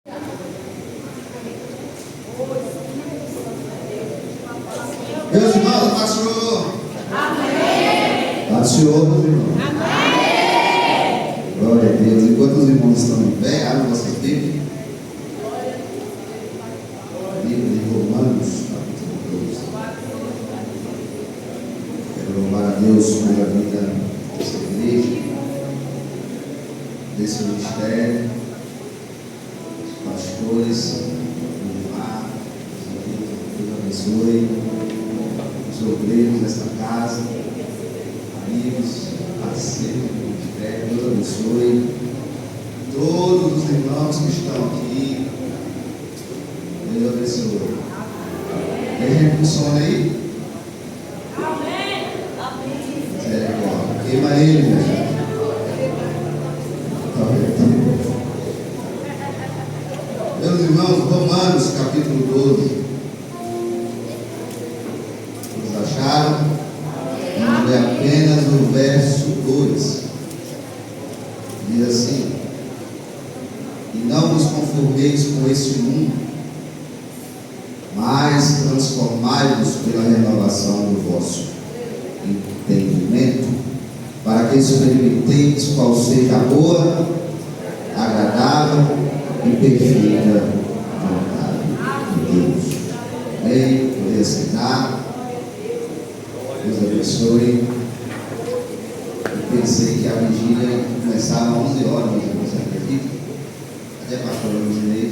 Meus irmãos, pastor. Amém. Pastor, meus irmãos. Amém. Glória a Deus. Enquanto os irmãos estão em pé, abre vossas Bíblias. Livro de Romanos, capítulo 12. Quero louvar a Deus pela vida dessa igreja, desse ministério, dos pastores, do mar. Deus abençoe os obreiros desta casa, amigos, parceiros do ministério. Deus abençoe todos os irmãos que estão aqui. Deus abençoe. Tem gente com sono aí? Queima ele, minha gente. Meus irmãos, Romanos capítulo 12. Vocês acharam? Vamos ler apenas o verso 2. Diz assim: e não vos conformeis com este mundo, mas transformai-vos pela renovação do vosso entendimento, para que experimenteis qual seja a boa, agradável e perfeita vontade de Deus. Amém? Poder aceitar. Deus abençoe. Eu pensei que a vigília começava às 11 horas, mas você acredita? Cadê a pastora Luzinei?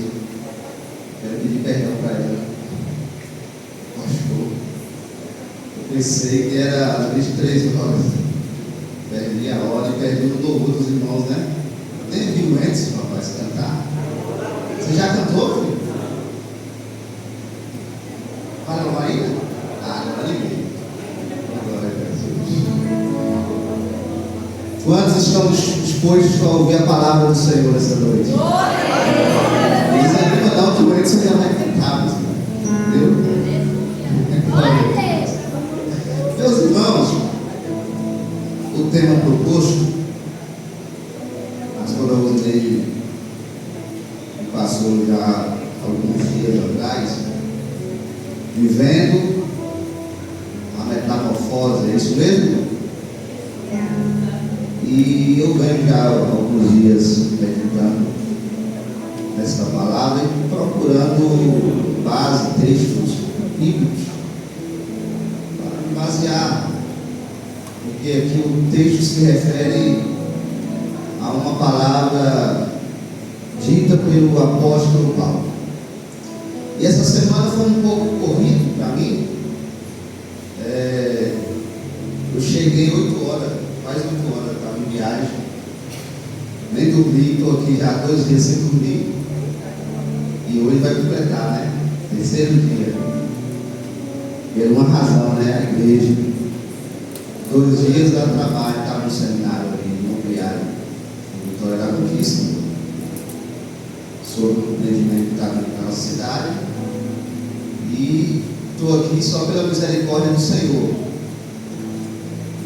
Quero pedir perdão para ela. Pastor, eu pensei que era às 23 horas. Perdi a hora e perdi o louvor dos irmãos, né? Nem viu o Edson, rapaz, cantar. Você já cantou, filho? Vai louvar ainda? Ah, agora liguei. Glória a Jesus. Quantos estão dispostos a ouvir a palavra do Senhor essa noite? Eles ainda não que o Edson já vai cantar, entendeu? Meus irmãos, o tema proposto, a pastora Rosinei passou já alguns dias atrás, vivendo a metamorfose, é isso mesmo? E eu venho já há alguns dias meditando nessa palavra e procurando base, textos bíblicos para me basear, porque aqui o texto se refere a uma palavra dita pelo apóstolo Paulo. E essa semana foi um pouco corrido para mim. Eu cheguei 8 horas, quase 8 horas, estava em viagem, nem dormi, estou aqui já 2 dias sem dormir, e hoje vai completar, né? 3º dia, por uma razão, né? A igreja, 2 dias dá trabalho, estava no seminário ali, no Imobiliário, em Vitória da Conquista, sobre o empreendimento que estava na nossa cidade, e estou aqui só pela misericórdia do Senhor.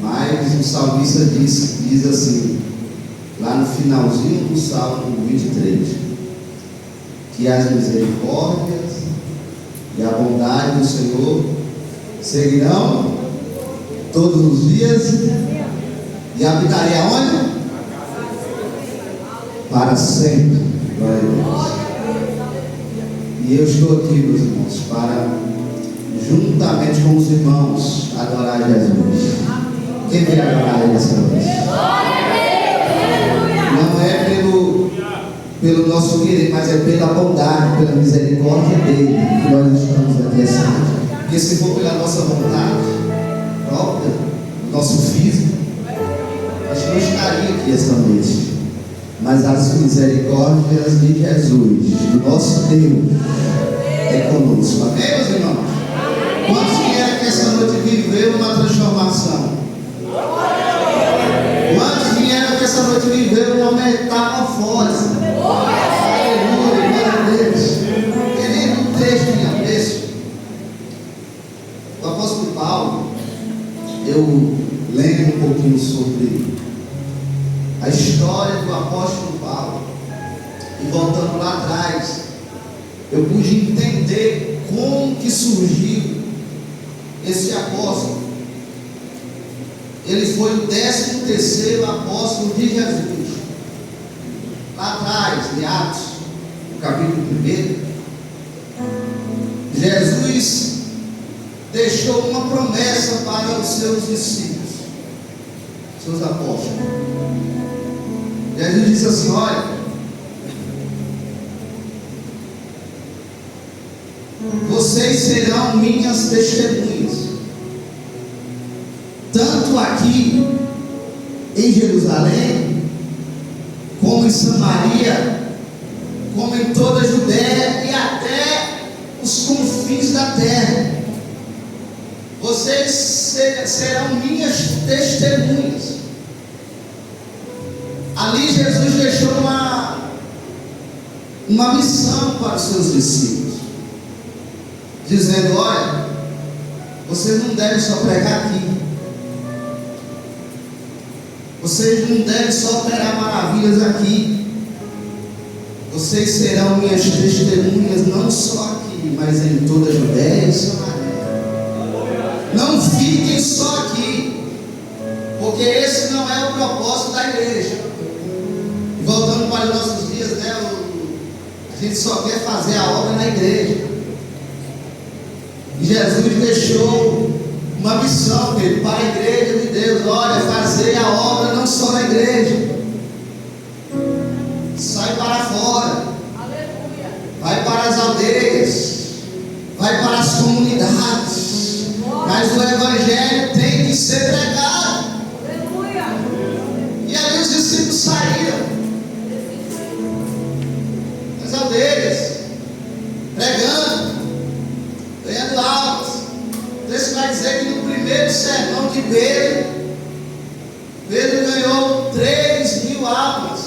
Mas o salmista diz assim, lá no finalzinho do Salmo 23, que as misericórdias e a bondade do Senhor seguirão todos os dias, e habitarei aonde? Para sempre. Glória a Deus. E eu estou aqui, meus irmãos, para, juntamente com os irmãos, adorar Jesus. Quem vem adorar Ele essa noite? Não é pelo nosso querer, mas é pela bondade, pela misericórdia dele que nós estamos aqui essa noite. Porque se for pela nossa vontade própria, nosso físico, a gente não estaria aqui essa noite. Mas as misericórdias de Jesus, do nosso Deus, é conosco. Amém, meus irmãos? Quantos querem que essa noite viveu uma transformação? Quantos vieram que essa noite viveram uma metamorfose? Aleluia, glória a Deus. Querido, um texto em apreço. O apóstolo Paulo, eu lendo um pouquinho sobre a história do apóstolo Paulo, e voltando lá atrás, eu pude entender como que surgiu esse apóstolo. Ele foi o 13º apóstolo de Jesus. Lá atrás, em Atos, no capítulo 1, Jesus deixou uma promessa para os seus discípulos, seus apóstolos. Jesus disse assim: olha, vocês serão minhas testemunhas, tanto aqui em Jerusalém, como em Samaria, como em toda a Judéia e até os confins da terra. Vocês serão minhas testemunhas. Ali Jesus deixou uma missão para os seus discípulos, dizendo: olha, vocês não devem só pregar aqui, vocês não devem só operar maravilhas aqui, vocês serão minhas testemunhas não só aqui, mas em toda a Judéia e Samaria. Não fiquem só aqui, porque esse não é o propósito da igreja. E voltando para os nossos dias, né, a gente só quer fazer a obra na igreja. E Jesus deixou uma missão dele para a igreja de Deus: olha, fazer a obra não só na igreja, sai para fora, vai para as aldeias, vai para as comunidades, mas o evangelho tem que ser pregado. E ali os discípulos saíram das aldeias, pregando, ganhando almas. O texto vai dizer que no primeiro sermão de Pedro ganhou 3.000 almas.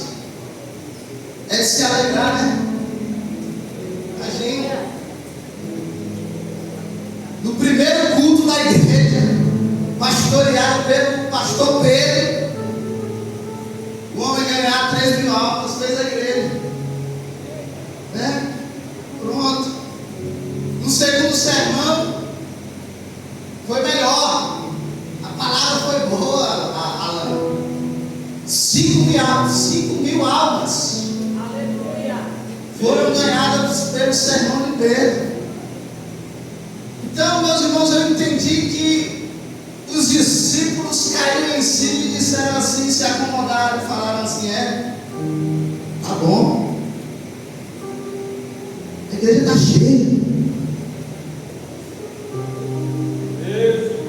É de se alegrar, né? Imagina. No primeiro culto da igreja, pastoreado pelo pastor Pedro, o homem ganhar 3.000 almas, fez a igreja, né? Pronto. No segundo sermão foi melhor, a palavra foi boa, Alan. 5.000 almas foram ganhadas pelo sermão de Pedro. Então, meus irmãos, eu entendi que os discípulos caíram em si e disseram assim, se acomodaram, falaram assim: tá bom, a igreja está cheia,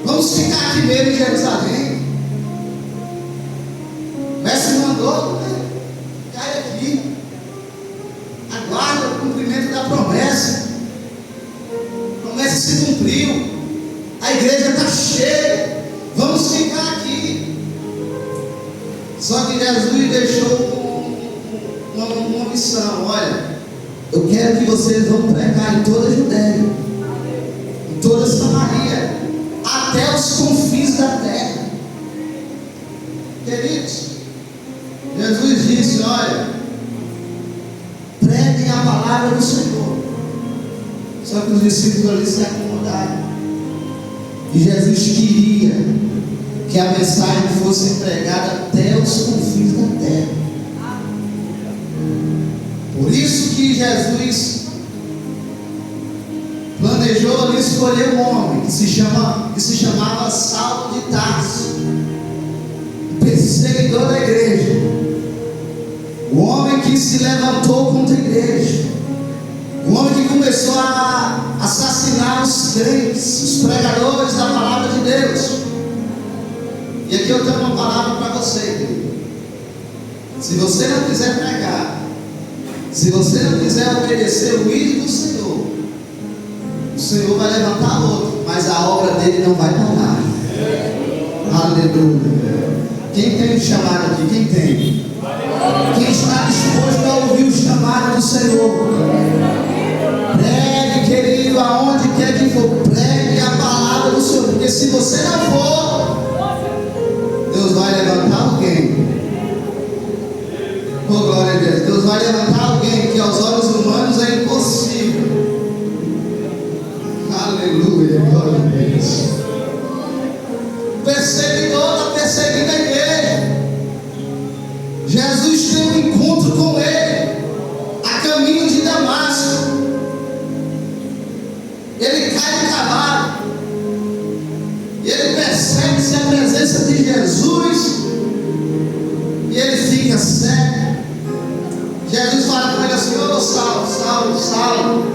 vamos ficar aqui mesmo em Jerusalém. O mestre mandou, né? Cai aqui, aguarda o cumprimento da promessa. A promessa se cumpriu, a igreja está cheia, vamos ficar aqui. Só que Jesus deixou uma missão: olha, eu quero que vocês vão pregar em toda a Judéia, em toda a Samaria, até os confins da terra. Queridos, Jesus disse: olha, preguem a palavra do Senhor. Só que os discípulos ali se acomodaram. E Jesus queria que a mensagem fosse pregada até os confins da terra. Por isso que Jesus planejou ali escolher um homem que se chamava Saulo de Tarso, perseguidor da igreja, o homem que se levantou contra a igreja, o homem que começou a assassinar os crentes, os pregadores da palavra de Deus. E aqui eu tenho uma palavra para você, querido. Se você não quiser pregar, se você não quiser obedecer o ídolo do Senhor, o Senhor vai levantar outro, mas a obra dele não vai parar. Aleluia. Quem tem o chamado aqui? Quem tem? Quem está disposto a ouvir o chamado do Senhor? Pregue, querido, aonde quer que for, pregue a palavra do Senhor, porque se você não for, Deus vai levantar alguém. Oh, glória a Deus. Deus vai levantar alguém que aos olhos humanos é impossível, caminho de Damasco, ele cai do cavalo, e ele percebe-se a presença de Jesus, e ele fica cego. Jesus fala com ele assim: ô Saulo, Saulo, Saulo,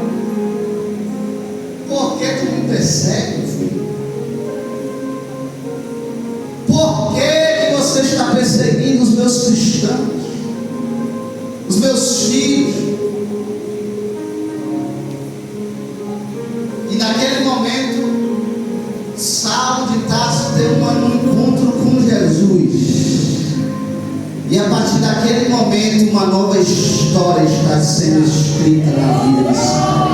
por que tu me persegue, meu filho? Por que você está perseguindo os meus cristãos, os meus filhos? E naquele momento, Saulo de Tarso teve um encontro com Jesus. E a partir daquele momento, uma nova história está sendo escrita na vida de Saulo.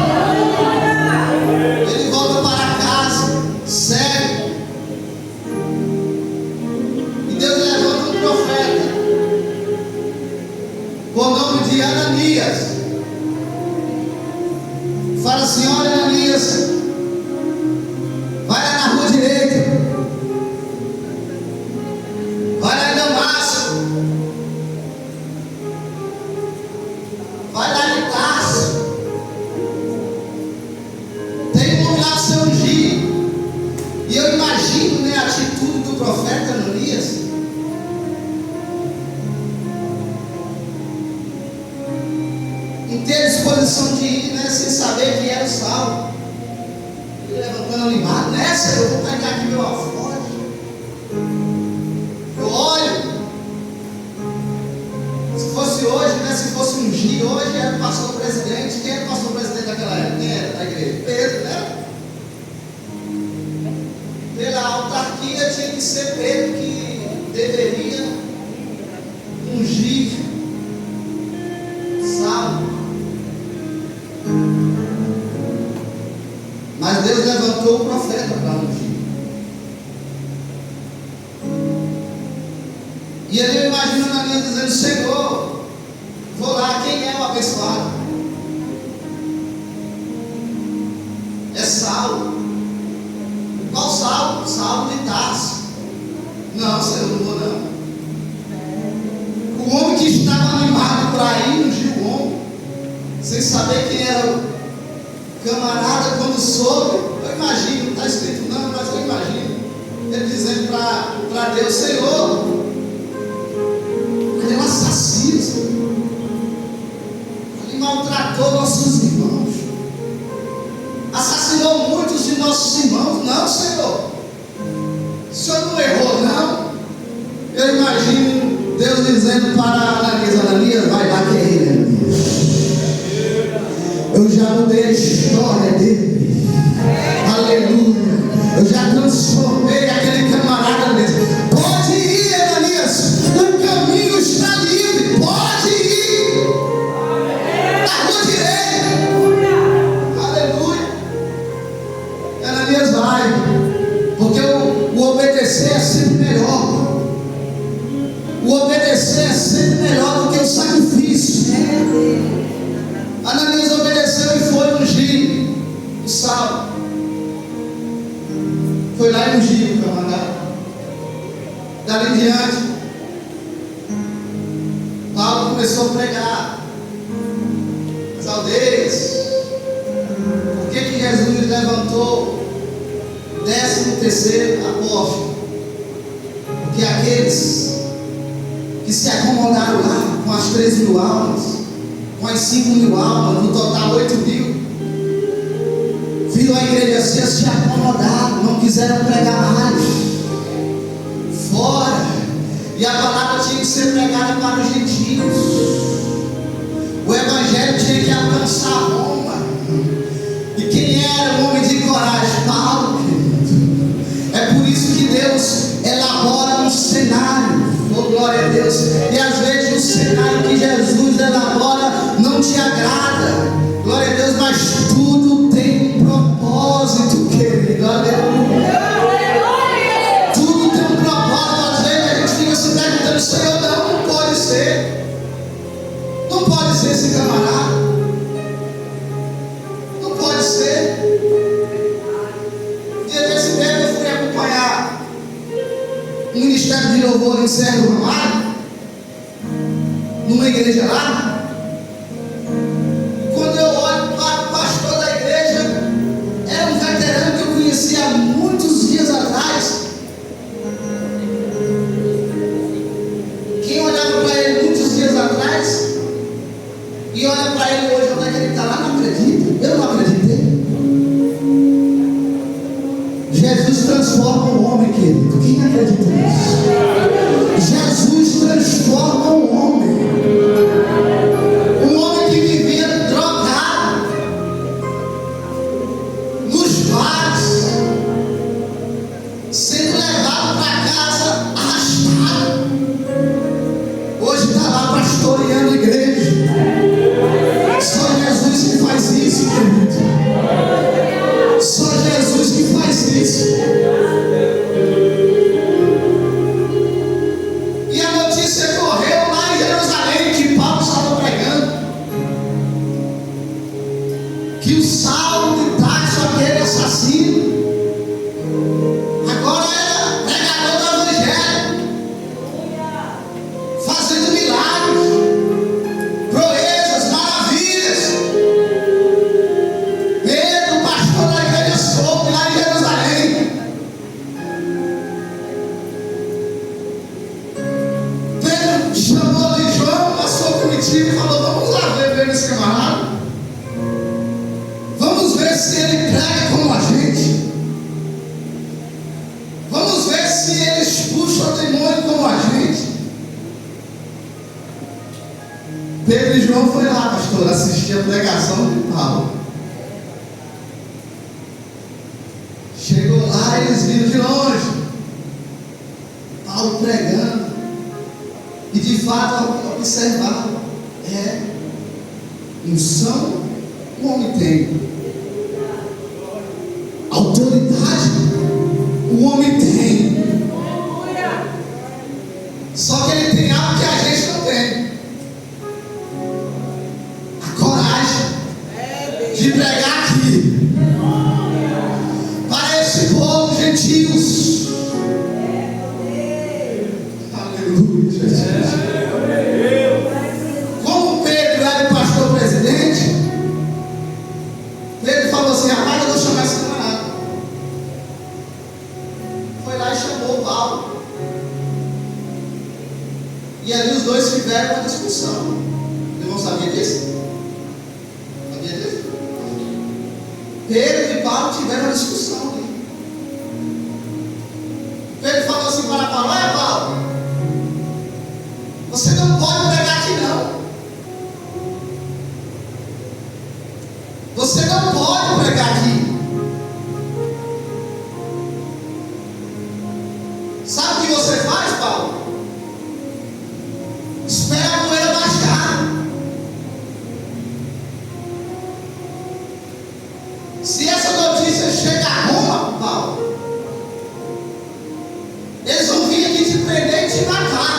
Ele volta para casa, cego. E Deus levanta um profeta, com o nome de Ananias. Fala assim: olha, Ananias, vai lá na rua direita, vai lá em Damasco, vai lá em Tarso, tem um lugar de ser ungido. E eu imagino, né, a atitude do profeta Ananias. Em ter disposição de ir, né, sem saber quem era o Saulo. Ele levantando animado: nessa eu vou pegar aqui meu alforje, eu olho. Se fosse hoje, né, se fosse um dia, hoje era o pastor presidente. Quem era o pastor presidente daquela época? Quem era da igreja? Pedro, né? Pela autarquia tinha que ser Pedro que deveria ungir Saulo. Mas Deus levantou o profeta para ungir. E ele imagina Ananias dizendo: Senhor, vou lá, quem é o abençoado? É Saulo. Qual Saulo? Saulo de Tarso. Não, Senhor, não vou não. O homem que estava animado para ir ungir o homem, sem saber quem era o camarada, quando soube, eu imagino, não está escrito não, mas eu imagino ele dizendo para Deus: Senhor, ele é um assassino, Senhor. Ele maltratou nossos irmãos, assassinou muitos de nossos irmãos. Não, Senhor, o Senhor não errou, não. Eu imagino Deus dizendo para Ananias: Ananias, vai lá que é ele, Ananias. Eu já mudei a história dele. Aleluia. Eu já transformei aquele camarada mesmo. Pode ir, Ananias. O caminho está livre. Pode ir. Na rua direita. Aleluia. Ananias vai. Porque o obedecer é sempre melhor. O obedecer é sempre melhor do que o sacrifício. Ananias obedeceu e foi ungir o Saulo. Foi lá e ungiu o camarada. Dali em diante, Paulo começou a pregar nas aldeias. Por que Jesus levantou o 13º apóstolo? Porque aqueles que se acomodaram lá com as 3.000 almas, com as 5.000 almas, no total 8.000, viram a igreja assim, se acomodaram, não quiseram pregar mais, fora. E a palavra tinha que ser pregada para os gentios. O evangelho tinha que alcançar Roma. E quem era o homem de coragem? Paulo, querido. É por isso que Deus elabora um cenário. Oh, glória a Deus. E às vezes o cenário que Jesus elabora não te agrada. Glória a Deus, mas tudo tem propósito, querido. Aleluia. Tudo tem um propósito. Às vezes a gente fica se perguntando: Senhor, não pode ser. Não pode ser esse camarada. Não pode ser. Dia desse tempo eu fui acompanhar um ministério de louvor em Serra do Ramalho, numa igreja lá. que o Saulo de Tarso, aquele assassino, agora era pregador do Evangelho, fazendo milagres, proezas, maravilhas. Pedro, pastor da igreja soube lá em Jerusalém. Pedro chamou ali João, passou comitiva e falou: vamos lá ver esse camarada. Vamos ver se ele prega como a gente. Vamos ver se ele expulsa o demônio como a gente. Pedro e João foi lá, pastor, assistir a pregação de Paulo. Chegou lá e eles viram de longe Paulo pregando. E de fato observaram: unção o homem tem, autoridade o homem tem, só que ele tem algo que a gente não tem: a coragem de pregar aqui para esse povo gentios. Aleluia, Jesus. Como Pedro era o pastor presidente, Pedro falou assim: rapaz, eu vou chamar esse camarada. Foi lá e chamou Paulo. E ali os dois tiveram uma discussão. O irmão sabia disso? Sabia disso? Pedro e Paulo tiveram uma discussão ali. Pedro falou assim para Paulo: olha, Paulo, você não pode pregar aqui não. Você não pode pregar aqui. Sabe o que você faz, Paulo? Espera a poeira baixar. Se essa notícia chega a Roma, Paulo, eles vão vir aqui te prender e te matar.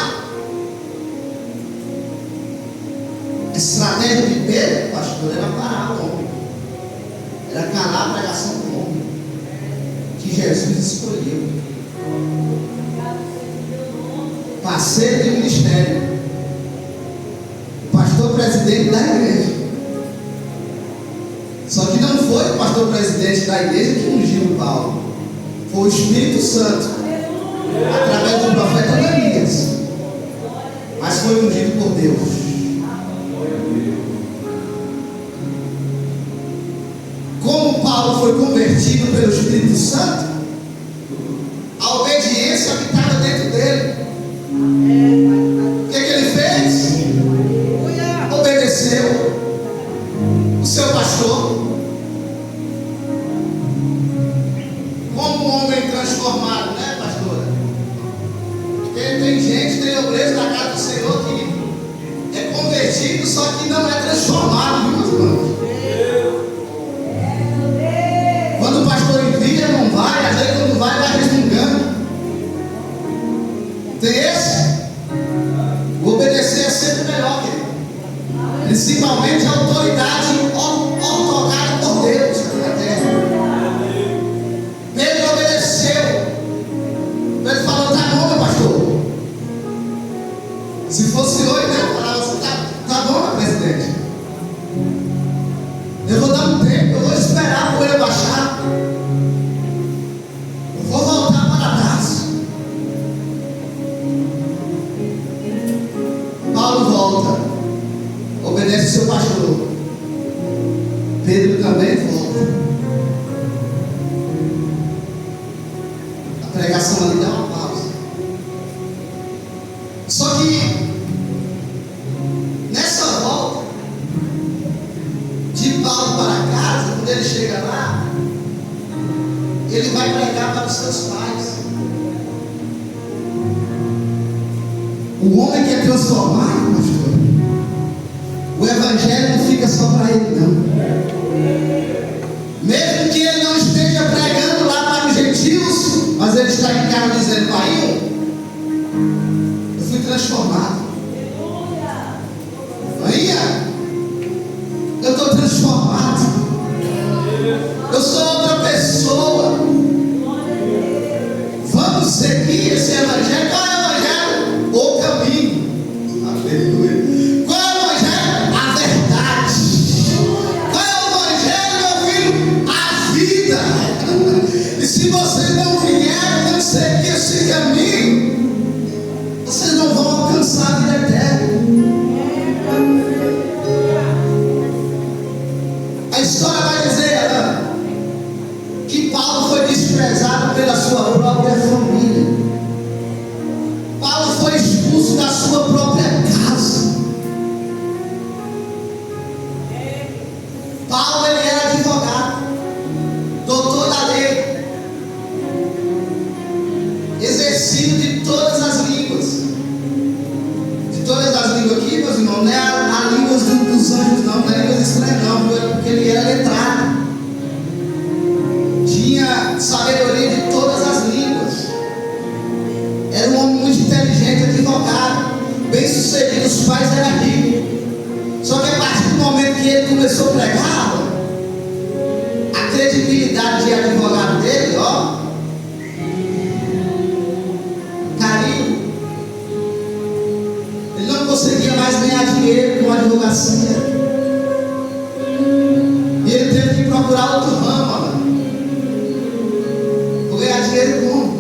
A estratégia de Pedro, pastor, era parar o homem. Era calar a pregação do homem que Jesus escolheu. Parceiro de ministério, pastor presidente da igreja. Só que não foi o pastor presidente da igreja que ungiu Paulo, foi o Espírito Santo, através do profeta Ananias, mas foi ungido por Deus. Como Paulo foi convertido pelo Espírito Santo, a obediência habitava dentro dele. O que ele fez? Obedeceu o seu pastor. Como um homem transformado, né, pastora? Porque tem gente, tem obreiros na casa do Senhor que é convertido, só que não é transformado, viu, meus irmãos? Quando o pastor envia, não vai, às vezes quando vai resmungando. Tem esse? O obedecer é sempre melhor, querido. Principalmente a autoridade otorgada por Deus aqui na terra. Pedro obedeceu. Pedro falou: tá bom, meu pastor. Se fosse hoje, né? Falava assim: tá bom, meu presidente. Eu vou dar um tempo, eu vou esperar a poeira baixar. Eu vou voltar para trás. Paulo volta, obedece seu pastor. Pedro também volta. A pregação ali dá uma pausa. Só que nessa volta de Paulo para casa, quando ele chega lá, ele vai pregar para os seus pais. O homem que é transformado, pastor, o evangelho não fica só para ele, não. Mesmo que ele não esteja pregando lá para os gentios, mas ele está em casa dizendo: pai, eu fui transformado. Pai, eu estou transformado. A história vai dizer que Paulo foi desprezado pela sua própria família. Paulo foi expulso da sua própria casa. Paulo, ele era advogado, doutor da lei, exercido de todas as línguas. De todas as línguas aqui, meus irmãos, não é a língua dos anjos, não é a língua estranha, não, porque ele era letrado. Tinha sabedoria de todas as línguas. Era um homem muito inteligente, advogado, bem sucedido, os pais eram ricos. Só que a partir do momento que ele começou a pregar, a credibilidade de advogado dele, caiu. Ele não conseguia mais ganhar dinheiro com a advocacia. E ele teve que procurar outro ramo, vou ganhar dinheiro como?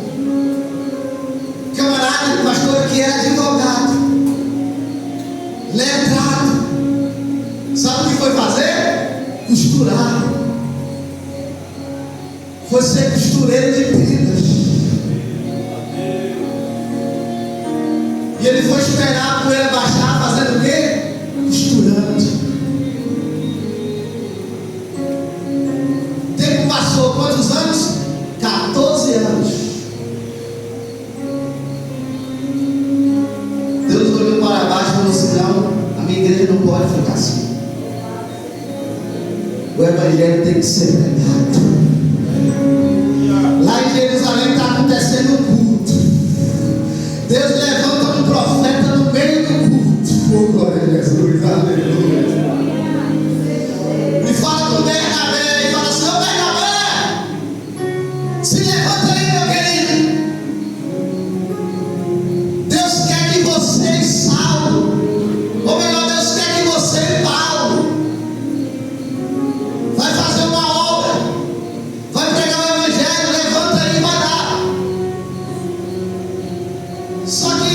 Camarada, pastor que era advogado, letrado, sabe o que foi fazer? Costurar. Foi ser costureiro de tendas. E ele foi esperar a poeira baixar, fazendo o quê? Costurando. O tempo passou, quantos anos? 14 anos. Deus olhou para baixo e falou assim: não, a minha igreja não pode ficar assim. O evangelho tem que ser pregado. Lá em Jerusalém está acontecendo um culto. Deus levanta um profeta no meio do culto. Oh, glória a Jesus, aleluia. E fala com Bernabé, e fala assim: ô Bernabé, se levanta aí, meu querido. Deus quer que você e Saulo, ou melhor, Deus quer que você e Paulo vai fazer uma obra, vai pregar o evangelho, levanta aí e vai lá. Só que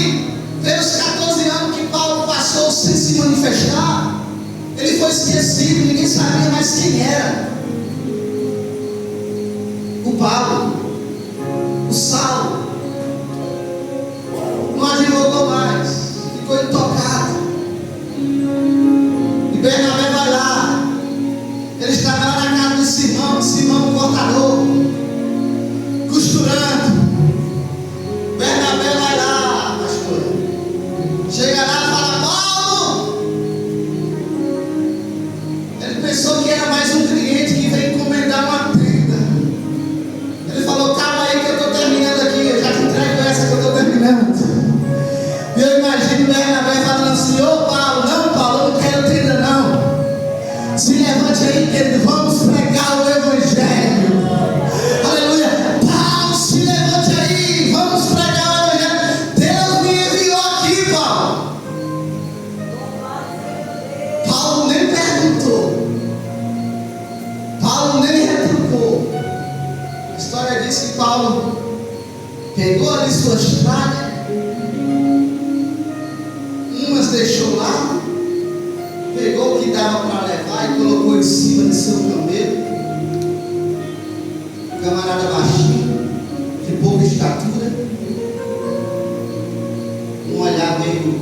pelos 14 anos que Paulo passou sem se manifestar, ele foi esquecido, ninguém sabia mais quem era o Paulo, o Saulo. Não advogou mais, ficou intocado. E Bernabé vai lá. Ele estava lá na casa de Simão o cortador, costurando. Bernabé vai lá, pastor. Chega lá e fala: Paulo. Ele pensou que era mais um cliente que veio encomendar uma tenda. Ele falou: calma aí que eu estou terminando aqui, eu já te entrego essa que eu estou terminando. E eu imagino Bernabé falando assim: ô Paulo, eu não quero tenda não. Se levante aí, querido, vamos pregar o evangelho. Aleluia. Paulo, se levante aí, vamos pregar o evangelho. Deus me enviou aqui, Paulo. Paulo nem perguntou, Paulo nem retrucou. A história diz que Paulo pegou ali suas tralhas, umas deixou lá, pegou o que dava para levar e colocou em cima de seu camelo. Camarada baixinho, de pouca estatura, um olhar meio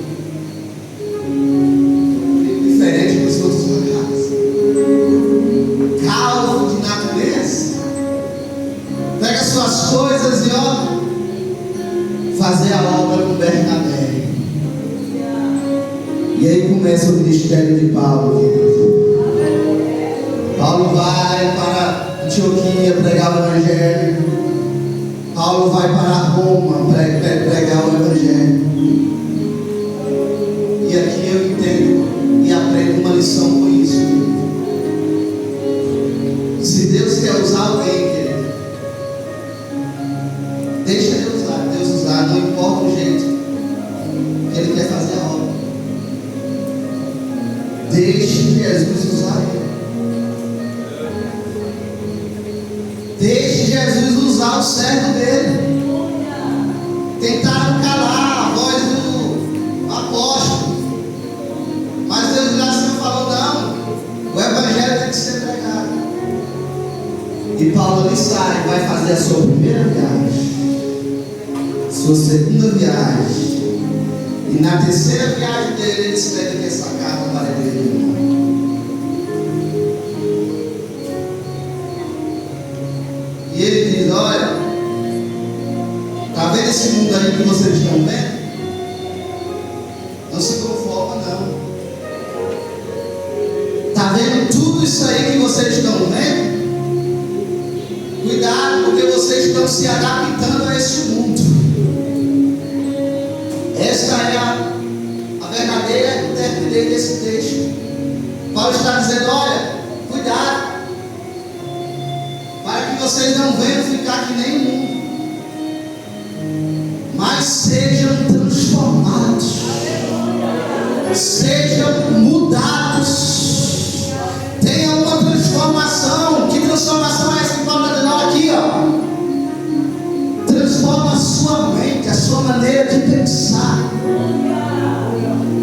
diferente dos outros olhares, calmo de natureza. Pega suas coisas e fazer a obra com Bernabé. E aí começa o ministério de Paulo, querido. Paulo vai para Antioquia pregar o evangelho. Paulo vai para Roma pregar o evangelho. E aqui eu entendo e aprendo uma lição com isso, querido. Se Deus quer usar alguém, querido, deixa Deus usar, não importa o jeito que Ele quer fazer a obra. Deixe Jesus usar ele. Deixe Jesus usar o servo dele. Tentaram calar a voz do apóstolo, mas Deus já falou: não, o evangelho tem que ser pregado. E Paulo ali sai, vai fazer a sua primeira viagem, sua segunda viagem. E na terceira viagem dele, ele escreve aqui essa carta para ele. E ele diz: olha, está vendo esse mundo aí que vocês estão vendo? Não se conforma não. Está vendo tudo isso aí que vocês estão vendo? Cuidado, porque vocês estão se adaptando a esse mundo. Esta é a verdadeira interpretação desse texto. Paulo está dizendo: olha, cuidado, para que vocês não venham ficar que nem o mundo, mas sejam transformados, sejam mudados, tenham uma transformação. Que transformação é essa que Paulo está dizendo aqui, ó? Transforma a sua mente, a sua maneira de pensar,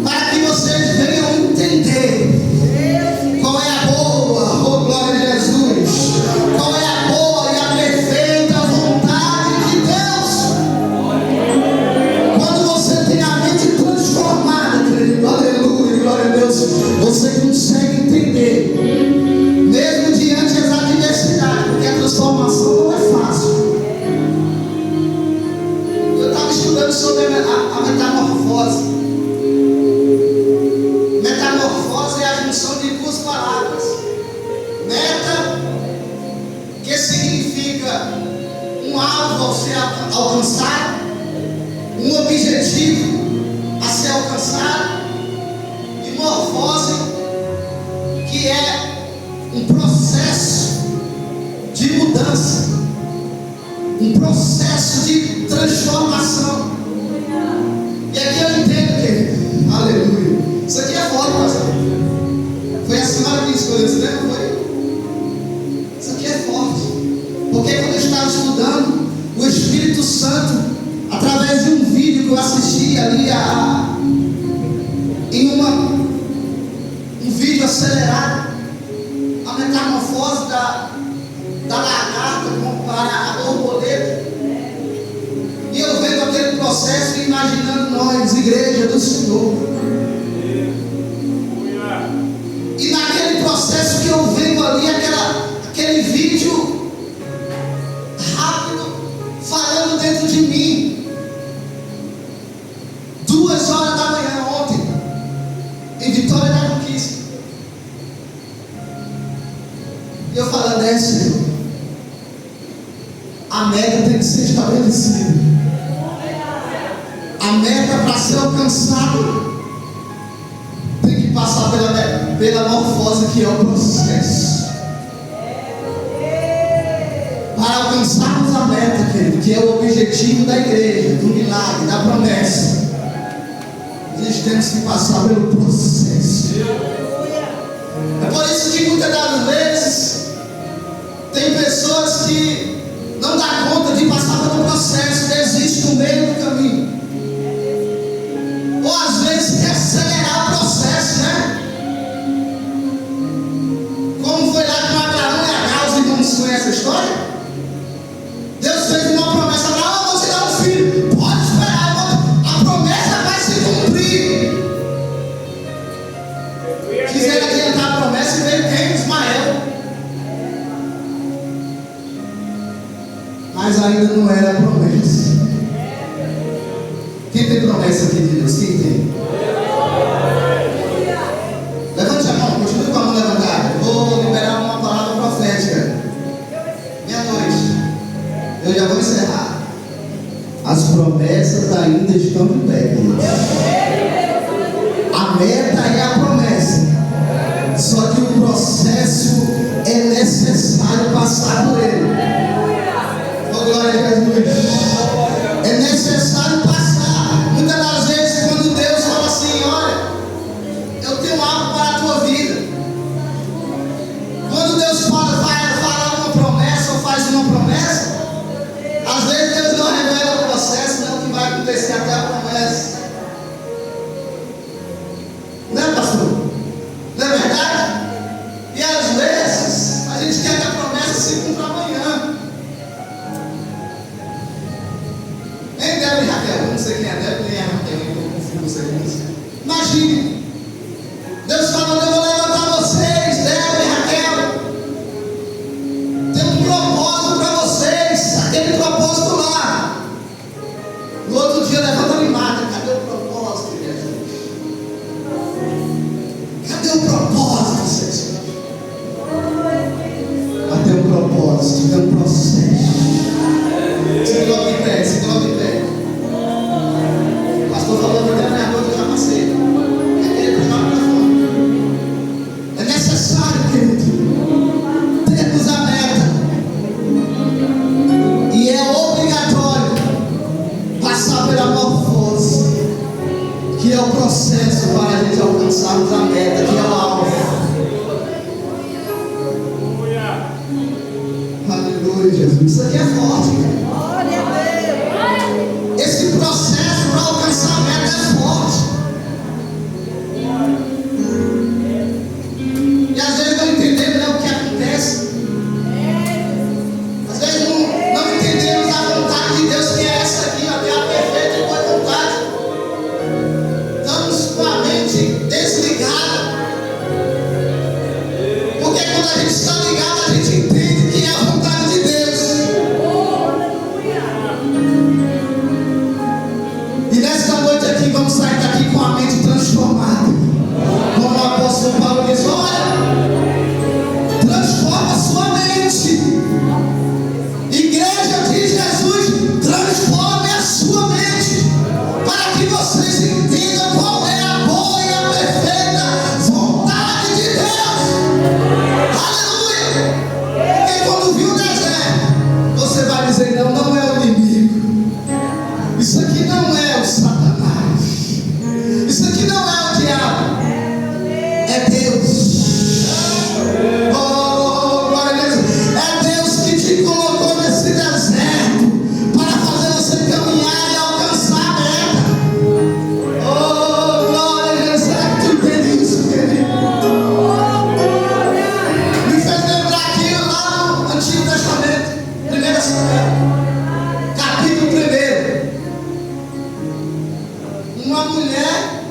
para que vocês venham entender qual é a boa, oh glória a Jesus, qual é a boa e a perfeita vontade de Deus. Quando você tem a mente transformada, querido, aleluia, glória a Deus, você consegue entender, mesmo diante das adversidades, porque a transformação não é fácil. Estudando sobre a metamorfose. Metamorfose é a junção de duas palavras. Meta, que significa um alvo a ser alcançado, um objetivo a ser alcançado, e morfose, que é um processo de mudança, um processo de transformação. E aqui eu entendo que, aleluia, isso aqui é forte, pastor. Foi a senhora que escolheu, você lembra? Foi? Isso aqui é forte, porque quando eu estava estudando, o Espírito Santo, através de um vídeo que eu assisti ali em um vídeo acelerado, a metamorfose da lagarta para a borboleta. E eu vendo aquele processo e imaginando nós, igreja do Senhor. E naquele processo que eu vendo ali, aquele vídeo rápido, falando dentro de mim. 2 horas da manhã ontem, em Vitória da Conquista. E eu falando: é, Senhor, a meta tem que ser estabelecida. A meta para ser alcançada tem que passar pela morfose, que é o processo. Para alcançarmos a meta, querido, que é o objetivo da igreja, do milagre, da promessa, nós temos que passar pelo processo. É por isso que muitas das vezes tem pessoas que não dá conta de passar pelo processo, desiste no meio do caminho, ou às vezes quer acelerar o processo, né? Como foi lá com Abraão e Agar, os irmãos conhecem a história? Deus fez uma promessa: Abraão, vou te dar um filho, pode esperar, a promessa vai se cumprir. Quiseram adiantar a promessa e veio quem? Ismael. Mas ainda não era a promessa. Quem tem promessa aqui de Deus? Quem tem? Levante a mão, continue com a mão levantada. Vou liberar uma palavra profética. Meia-noite. Eu já vou encerrar. As promessas ainda estão de pé. A meta é a promessa. Só que o processo é necessário passar por ele. Glória a Jesus. É necessário passar. Muitas das vezes, quando Deus fala assim: olha, eu tenho algo para a tua vida. Quando Deus fala uma promessa ou faz uma promessa, às vezes Deus não revela o processo, não, que vai acontecer até a promessa. Não é, pastor? Aleluia, Jesus. Isso aqui é forte, cara. Glória a Deus. Esse processo para alcançar a meta é forte. E às vezes não entendemos, né, o que acontece. Às vezes não entendemos a vontade de Deus, que é essa aqui, ó, que é a perfeita e boa vontade. Estamos com a mente desligada. Porque quando a gente está ligado, a gente entende que é a vontade de Deus. E nesta noite aqui vamos sair daqui com a mente transformada. Como o apóstolo Paulo diz: olha, transforma a sua mente. Igreja de Jesus, transforme a sua mente, para que vocês entendam qual é a boa e a perfeita vontade de Deus. Aleluia! Porque quando viu o deserto, você vai dizer: não, não é o inimigo. Isso aqui não é o Satanás. Isso aqui não é o diabo. É Deus. Oh, glória a Deus. É Deus que te colocou nesse deserto para fazer você caminhar e alcançar a meta. Oh, glória a Deus. Será que tu entende isso, querido? Me fez lembrar aqui lá no Antigo Testamento, 1 Samuel, capítulo 1. Uma mulher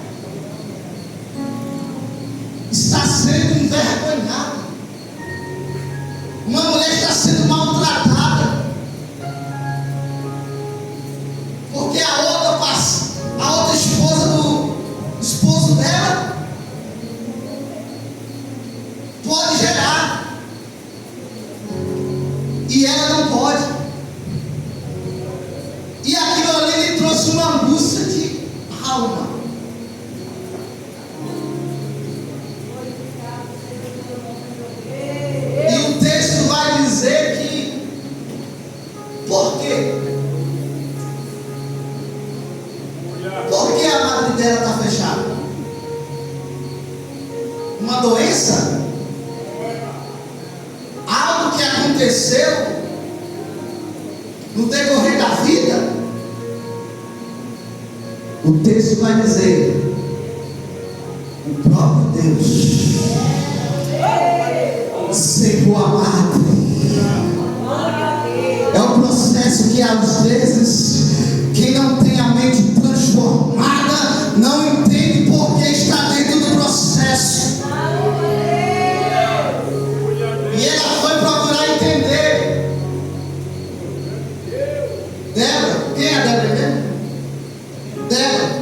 está sendo envergonhada. Uma mulher está sendo maltratada. Porque a outra esposa do esposo dela pode gerar. E ela não pode. E aquilo ali lhe trouxe uma angústia de alma. E o texto vai dizer que, por quê? Por que a madre dela está fechada? Uma doença? Algo que aconteceu no decorrer da vida? O texto vai dizer: o próprio Deus secou a madre. É um processo que às vezes quem não tem a mente transformada não entende porque está dentro do processo. E ela foi procurar entender. Débora, quem é a Débora mesmo? Débora.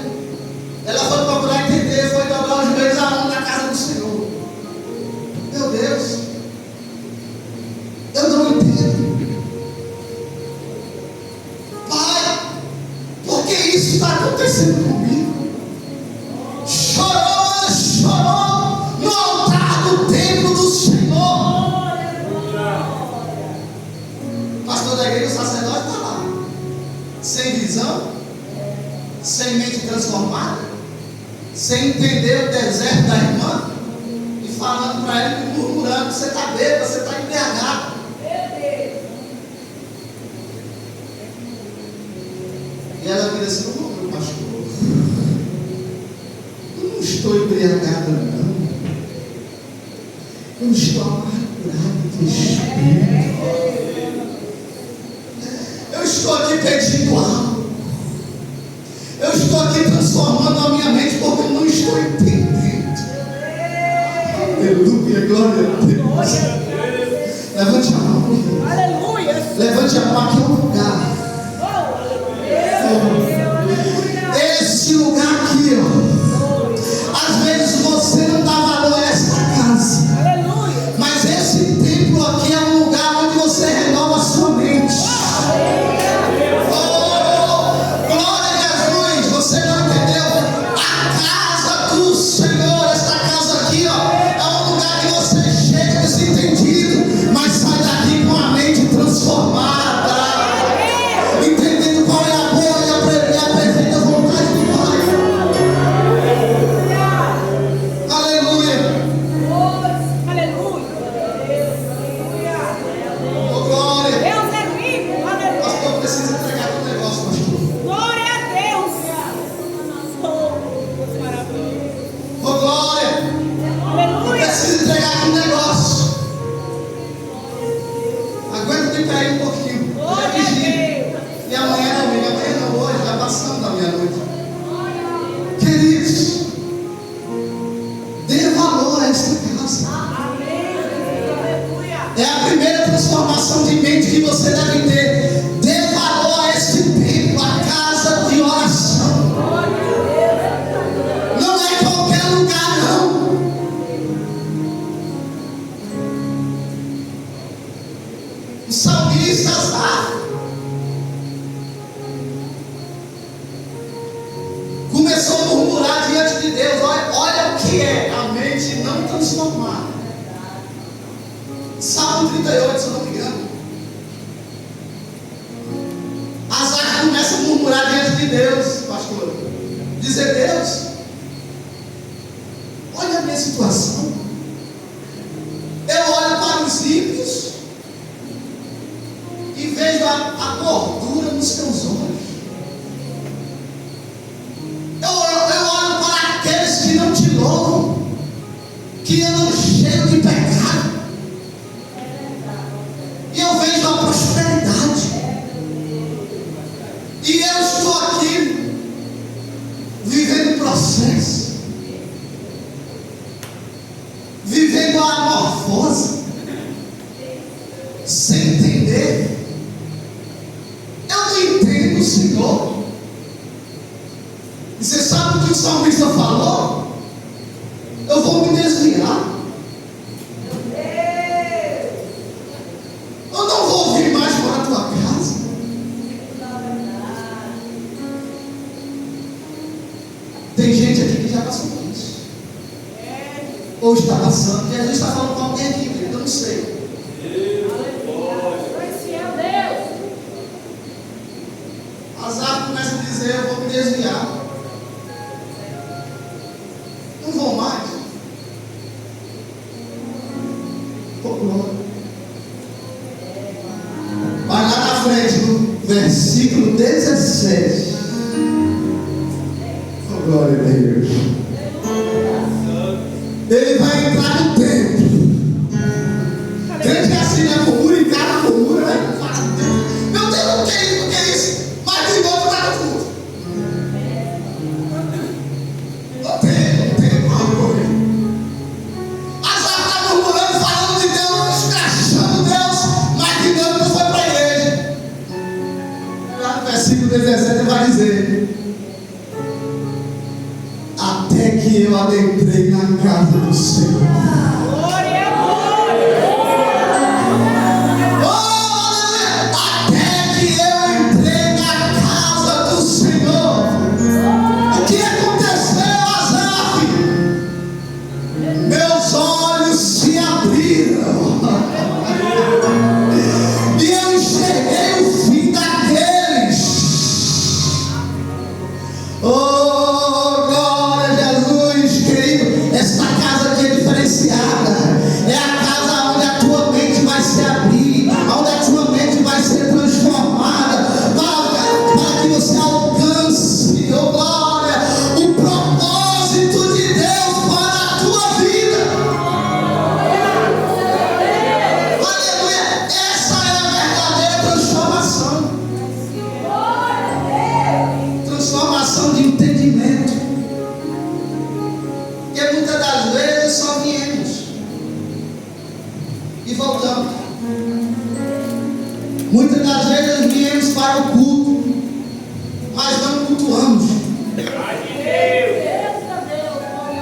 Ela foi procurar entender, foi dobrar os joelhos a mão na casa do Senhor. Meu Deus, eu não entendo. Pai, por que isso está acontecendo comigo? Chorou, chorou no altar do templo do Senhor. Pastor da igreja, o sacerdote está lá, sem visão, sem mente transformada, sem entender o deserto da irmã, e falando para ele, murmurando: você está bêbado, você está embriagado. E ela vira assim: não, meu pastor, eu não estou embriagada, não. Eu estou amargurado do espírito. Eu estou aqui pedindo algo. Eu estou aqui transformando a minha mente porque eu não estou entendendo. Aleluia, glória a Deus. Levante a mão. Aleluia. Levante a mão, aqui é um lugar. Esse lugar aqui, ó. Às vezes você não dá valor a esta casa. Aleluia. Mas esse templo aqui é um lugar onde você renova a sua mente. Oh, glória a Jesus. Você não entendeu? A casa do Senhor, esta casa aqui, ó, é um lugar que você chega desentendido, mas sai daqui com a mente transformada. de pé aí um pouquinho. E amanhã não, hoje, já passando da meia-noite. Queridos, dê valor a esta casa. É a primeira transformação de mente que você deve ter. Dê valor a este templo, a casa de oração. Não é qualquer lugar, não. O salmista começou a murmurar diante de Deus. Olha o que é a mente não transformada. Salmo 38, se eu não me engano. Asaf começa a murmurar diante de Deus, pastor. Dizer: Deus, olha a minha situação. Eu olho para os ímpios e vejo a gordura nos teus olhos. Eu olho para aqueles que não te louvam, que andam cheios de pecado. E eu vejo a prosperidade. E eu estou aqui vivendo o processo, vivendo a morfose, sem entender. Eu não entendo o Senhor. E você sabe o que o salmista falou? Eu vou me desviar. Eu não vou vir mais para a tua casa. Tem gente aqui que já passou por isso. Ou está passando. Jesus está falando com alguém aqui, querido. Eu não sei. Asaf começa a dizer: eu vou me desviar. Não vou mais. Vai lá na frente, no versículo 17. Oh, glória a Deus. Ele vai entrar no templo. Crente que assim, né? Murmura, encara, murmura, né? Meu Deus, o que é isso? O que é isso? Vai de novo para tudo. Não tem valor. Asaf está murmurando, falando de Deus, escrachando Deus, mas de Deus não foi para a igreja. Lá no versículo 17 ele vai dizer: até que eu adentrei na casa do Senhor. Muitas das vezes viemos para o culto, mas não cultuamos.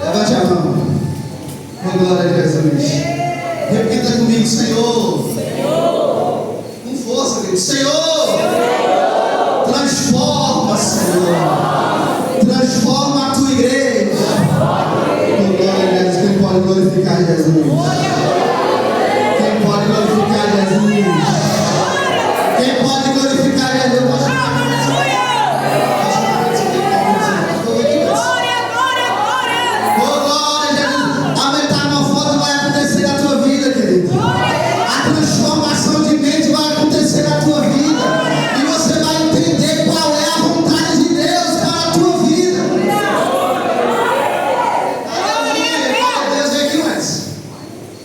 Levante a mão. Com glória a Jesus. Repita comigo: Senhor. Com força, querido. Senhor. Transforma, Senhor. Transforma a tua igreja. Com glória a Jesus. Quem pode glorificar Jesus? Quem pode glorificar Jesus? Quem pode glorificar Jesus?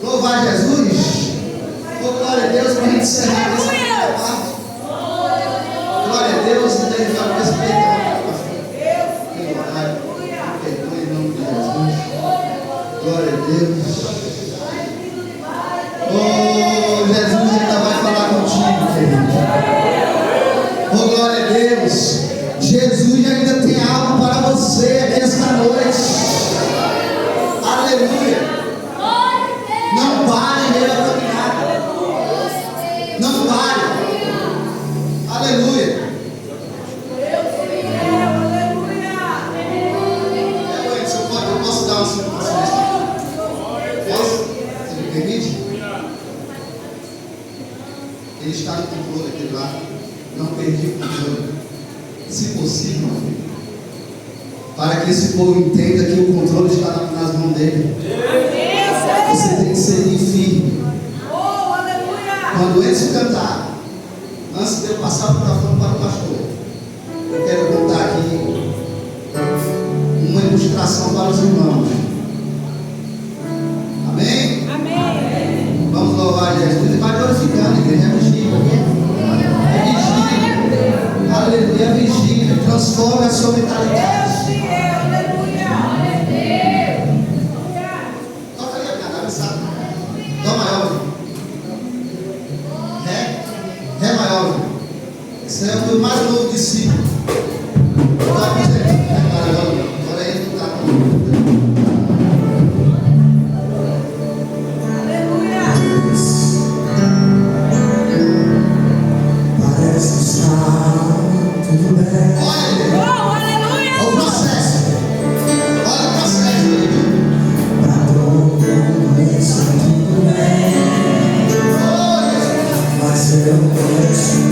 Louvar Jesus. Oh, glória a Deus, para a gente encerrar. ele já respeitando, pastor. Perdoe em nome de Jesus. Glória a Deus. Oh, Jesus ainda vai falar contigo, querido. Oh, glória a Deus. Jesus ainda tem algo para você esta noite. Aleluia. Não pare em meio à caminhada. Não pare. Aleluia. Eu posso dar uma situação aqui? Posso? Você me permite? Ele está no controle aquele lá. Não perdi o controle. Se possível, meu filho, para que esse povo entenda que o controle está nas mãos dele. Você tem que ser firme. Quando eles cantar, antes de eu passar o microfone para o pastor, eu quero contar aqui uma ilustração para os irmãos. Amém? Amém. Vamos louvar Jesus. Ele vai glorificando, igreja. É vigília. É vigília. Aleluia. É vigília. Transforma a sua mentalidade. Toca ali a minha cabeça. Dó maior. Ré maior. Esse é o mais novo discípulo. Toca isso aí. Agora ele não está com. Mas eu conheço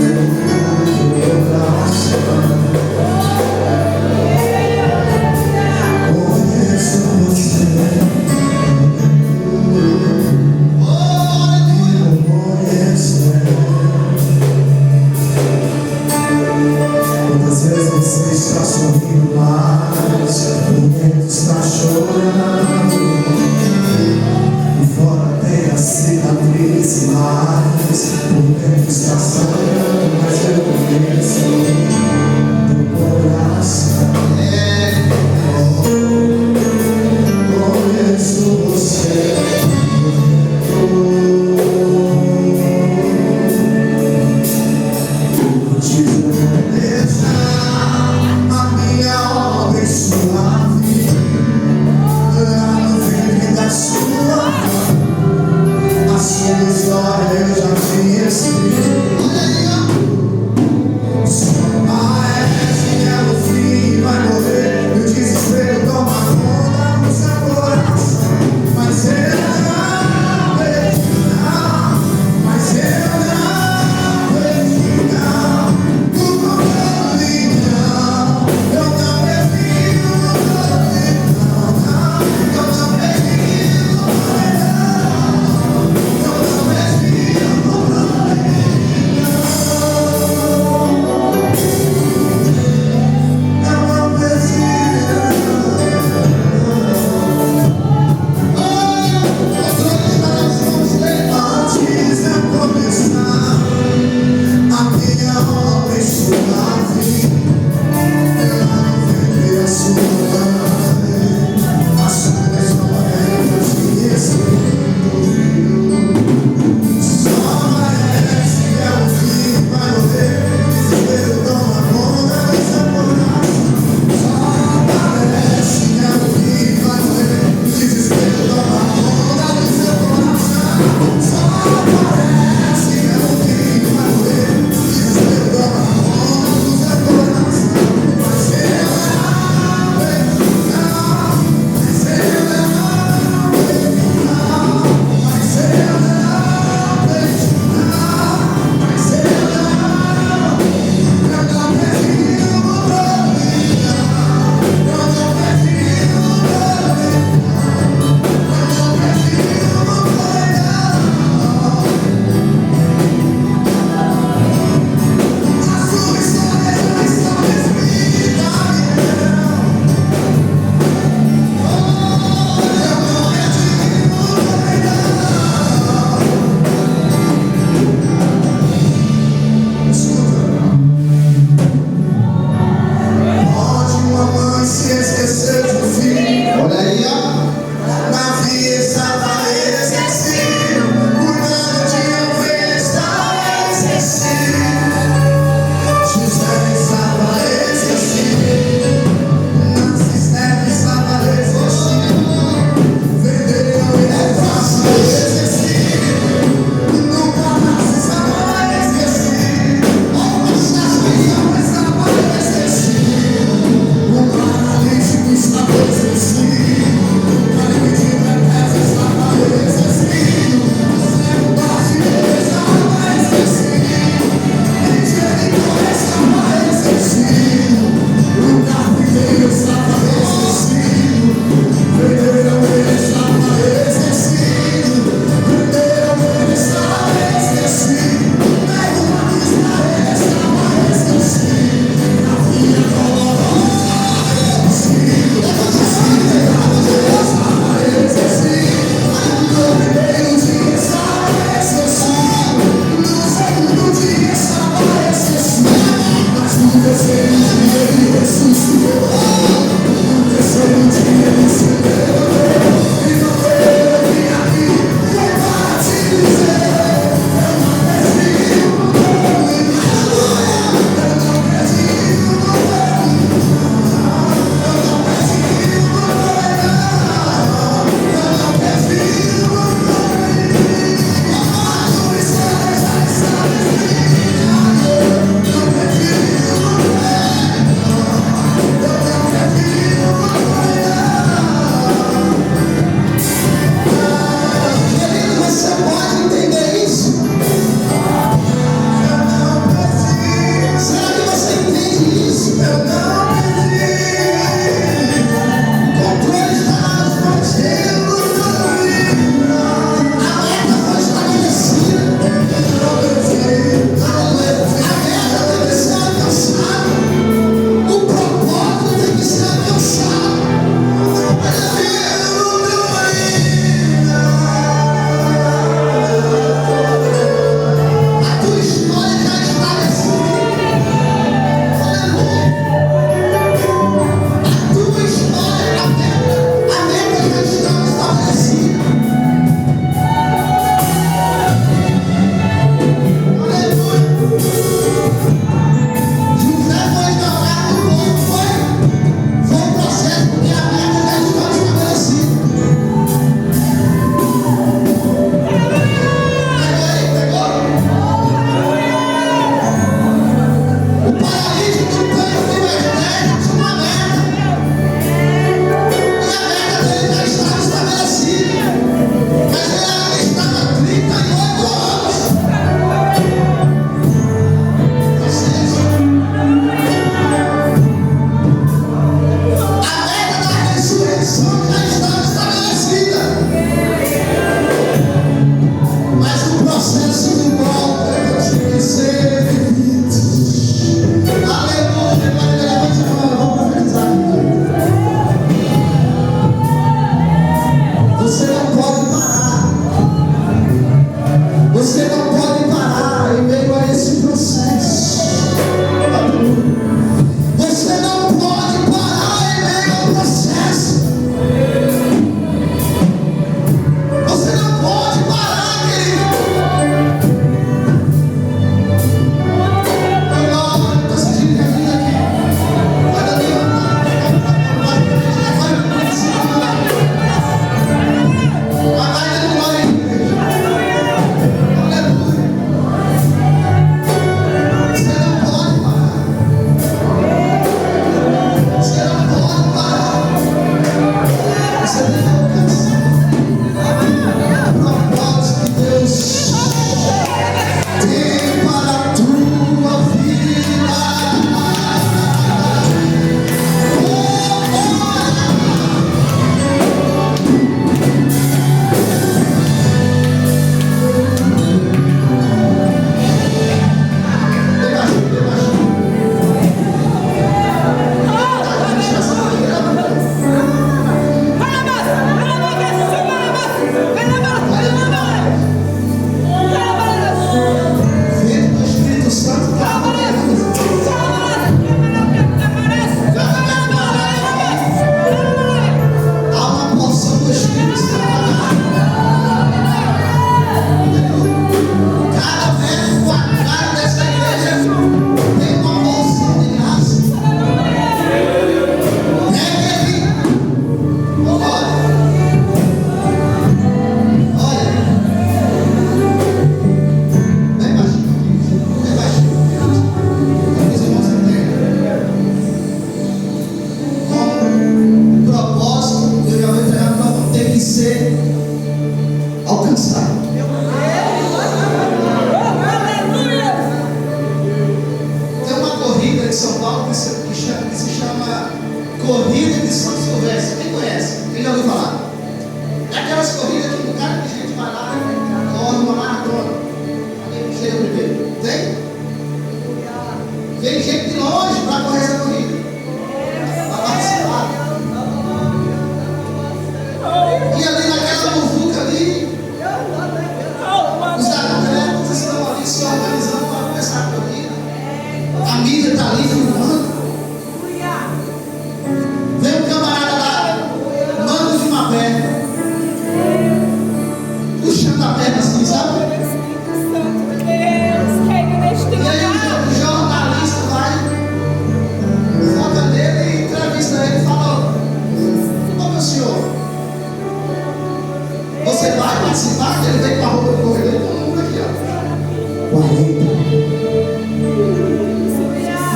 40.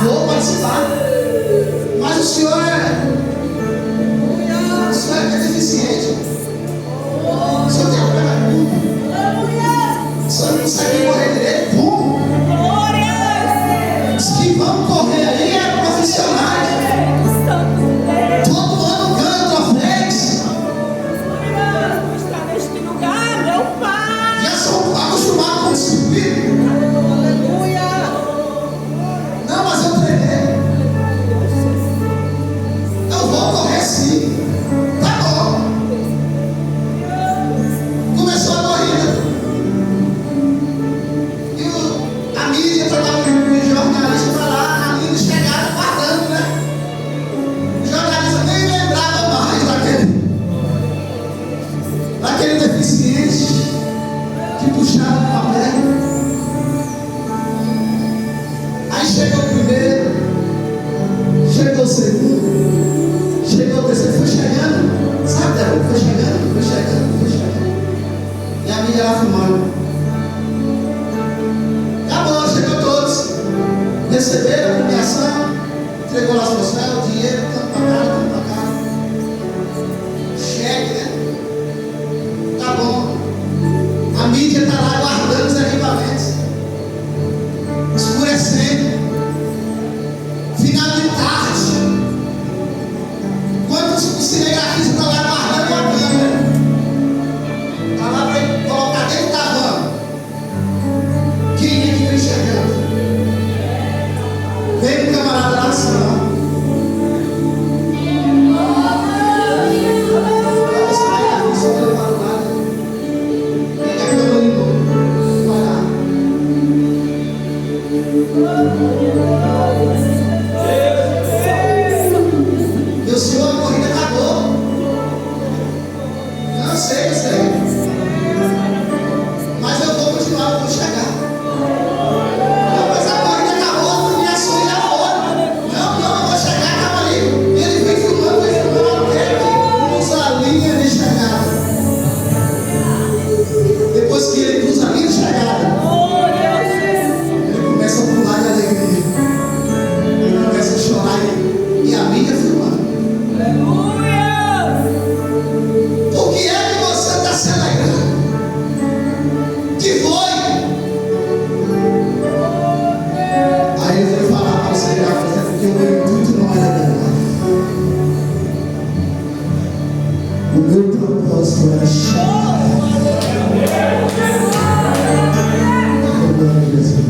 Vou participar. Mas o senhor é deficiente. O senhor tem problema. O senhor não consegue correr direito. Como? Os que vão correr aí é profissionais. Todo ano ganha troféus. Está neste lugar, meu Pai. Já são acostumados com o circuito. Aleluia. Não, mas eu treinei. Eu vou correr sim. Tá bom. Começou a corrida. E a mídia tratava de jornalista para lá, a mídia chegaram guardando, né? O jornalista nem lembrava mais daquele deficiente que puxava uma perna. Aí chegou o primeiro, chegou o segundo, chegou o terceiro, foi chegando, sabe, Débora? Foi chegando. E a mídia lá filmando. Acabou, chegou todos. Receberam a premiação, entregou lá as troféus, o dinheiro, tanto pra cá. Cheque, né? Tá bom. A mídia está lá guardando os equipamentos. Escurecendo. Final de tarde. Quando o cinegrafista está lá guardando a câmera. Está lá para colocar dentro da van. Quem é que vem chegando? Vem um camarada lá assim, ó. Meu senhor, a corrida acabou. Não sei. Mas eu vou continuar, eu vou chegar. Não, mas a corrida acabou, as premiações já foram. Não, eu vou chegar, calma ali. Ele vem filmando até que cruza a linha de chegada. Depois que ele cruza a linha de chegada, ele começa a pular de alegria. Ele começa a chorar e a mídia filmando. Por que é que você está se alegrando? Que foi? Aí ele foi falar para o cinegrafista, porque o meu intuito não era ganhar. O meu propósito era chegar. Em nome de Jesus.